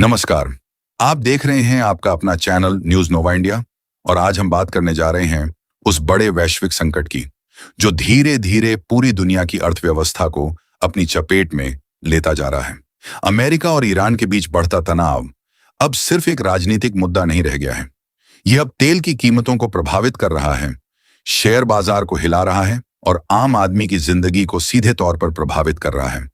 नमस्कार। आप देख रहे हैं आपका अपना चैनल न्यूज नोवा इंडिया और आज हम बात करने जा रहे हैं उस बड़े वैश्विक संकट की जो धीरे धीरे पूरी दुनिया की अर्थव्यवस्था को अपनी चपेट में लेता जा रहा है। अमेरिका और ईरान के बीच बढ़ता तनाव अब सिर्फ एक राजनीतिक मुद्दा नहीं रह गया है। यह अब तेल की कीमतों को प्रभावित कर रहा है, शेयर बाजार को हिला रहा है और आम आदमी की जिंदगी को सीधे तौर पर प्रभावित कर रहा है,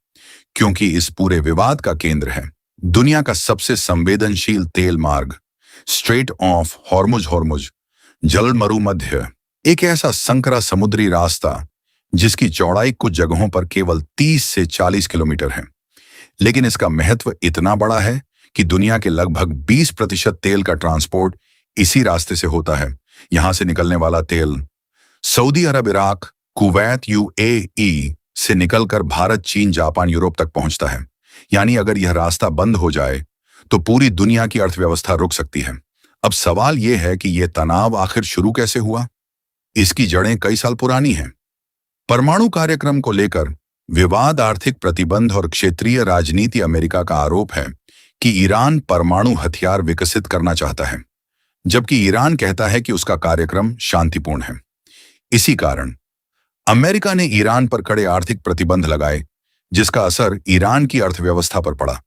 क्योंकि इस पूरे विवाद का केंद्र है दुनिया का सबसे संवेदनशील तेल मार्ग स्ट्रेट ऑफ हॉर्मुज जल मरुमध्य, एक ऐसा संकरा समुद्री रास्ता जिसकी चौड़ाई कुछ जगहों पर केवल 30 से 40 किलोमीटर है, लेकिन इसका महत्व इतना बड़ा है कि दुनिया के लगभग 20% तेल का ट्रांसपोर्ट इसी रास्ते से होता है। यहां से निकलने वाला तेल सऊदी अरब, इराक, कुवैत, यूएई से निकलकर भारत, चीन, जापान, यूरोप तक पहुंचता है। यानी अगर यह रास्ता बंद हो जाए तो पूरी दुनिया की अर्थव्यवस्था रुक सकती है। अब सवाल यह है कि यह तनाव आखिर शुरू कैसे हुआ। इसकी जड़ें कई साल पुरानी हैं। परमाणु कार्यक्रम को लेकर विवाद, आर्थिक प्रतिबंध और क्षेत्रीय राजनीति। अमेरिका का आरोप है कि ईरान परमाणु हथियार विकसित करना चाहता है, जबकि ईरान कहता है कि उसका कार्यक्रम शांतिपूर्ण है। इसी कारण अमेरिका ने ईरान पर कड़े आर्थिक प्रतिबंध लगाए, जिसका असर ईरान की अर्थव्यवस्था पर पड़ा।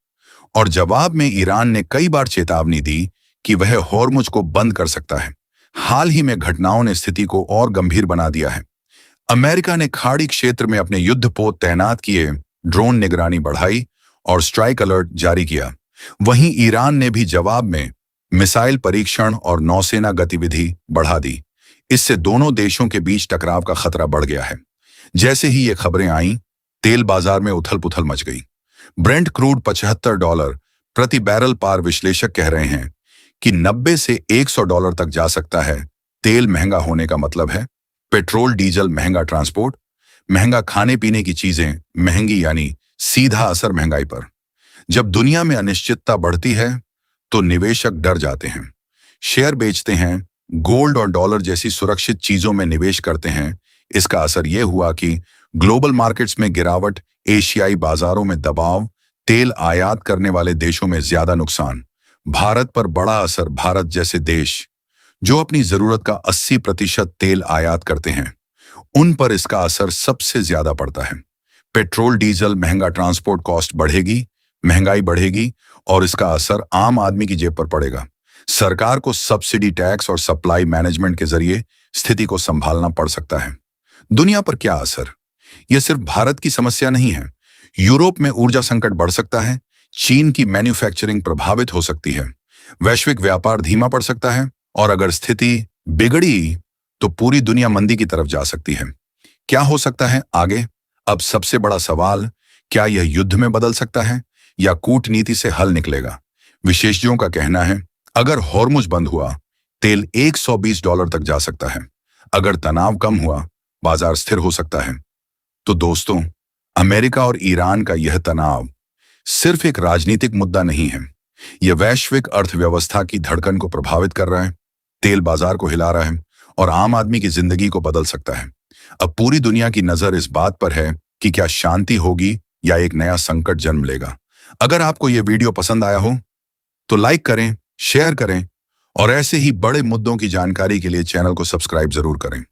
और जवाब में ईरान ने कई बार चेतावनी दी कि वह हॉर्मुज को बंद कर सकता है। हाल ही में घटनाओं ने स्थिति को और गंभीर बना दिया है। अमेरिका ने खाड़ी क्षेत्र में अपने युद्धपोत तैनात किए, ड्रोन निगरानी बढ़ाई और स्ट्राइक अलर्ट जारी किया। वहीं ईरान ने भी जवाब में मिसाइल परीक्षण और नौसेना गतिविधि बढ़ा दी। इससे दोनों देशों के बीच टकराव का खतरा बढ़ गया है। जैसे ही ये खबरें आईं, तेल बाजार में उथल पुथल मच गई। ब्रेंट क्रूड $75 प्रति बैरल पार। विश्लेषक कह रहे हैं कि 90 से $100 तक जा सकता है। तेल महंगा होने का मतलब है पेट्रोल, डीजल महंगा, ट्रांसपोर्ट महंगा, खाने पीने की चीजें महंगी, यानी सीधा असर महंगाई पर। जब दुनिया में अनिश्चितता बढ़ती है तो निवेशक डर जाते हैं, शेयर बेचते हैं, गोल्ड और डॉलर जैसी सुरक्षित चीजों में निवेश करते हैं। इसका असर यह हुआ कि ग्लोबल मार्केट्स में गिरावट, एशियाई बाजारों में दबाव, तेल आयात करने वाले देशों में ज्यादा नुकसान, भारत पर बड़ा असर। भारत जैसे देश जो अपनी जरूरत का 80% तेल आयात करते हैं, उन पर इसका असर सबसे ज्यादा पड़ता है। पेट्रोल, डीजल महंगा, ट्रांसपोर्ट कॉस्ट बढ़ेगी, महंगाई बढ़ेगी और इसका असर आम आदमी की जेब पर पड़ेगा। सरकार को सब्सिडी, टैक्स और सप्लाई मैनेजमेंट के जरिए स्थिति को संभालना पड़ सकता है। दुनिया पर क्या असर? यह सिर्फ भारत की समस्या नहीं है। यूरोप में ऊर्जा संकट बढ़ सकता है, चीन की मैन्युफैक्चरिंग प्रभावित हो सकती है, वैश्विक व्यापार धीमा पड़ सकता है और अगर स्थिति बिगड़ी तो पूरी दुनिया मंदी की तरफ जा सकती है। क्या हो सकता है आगे? अब सबसे बड़ा सवाल, क्या यह युद्ध में बदल सकता है या कूटनीति से हल निकलेगा? विशेषज्ञों का कहना है अगर हॉर्मुज बंद हुआ, तेल $120 तक जा सकता है। अगर तनाव कम हुआ, बाजार स्थिर हो सकता है। तो दोस्तों, अमेरिका और ईरान का यह तनाव सिर्फ एक राजनीतिक मुद्दा नहीं है। यह वैश्विक अर्थव्यवस्था की धड़कन को प्रभावित कर रहा है, तेल बाजार को हिला रहा है और आम आदमी की जिंदगी को बदल सकता है। अब पूरी दुनिया की नजर इस बात पर है कि क्या शांति होगी या एक नया संकट जन्म लेगा। अगर आपको यह वीडियो पसंद आया हो तो लाइक करें, शेयर करें और ऐसे ही बड़े मुद्दों की जानकारी के लिए चैनल को सब्सक्राइब जरूर करें।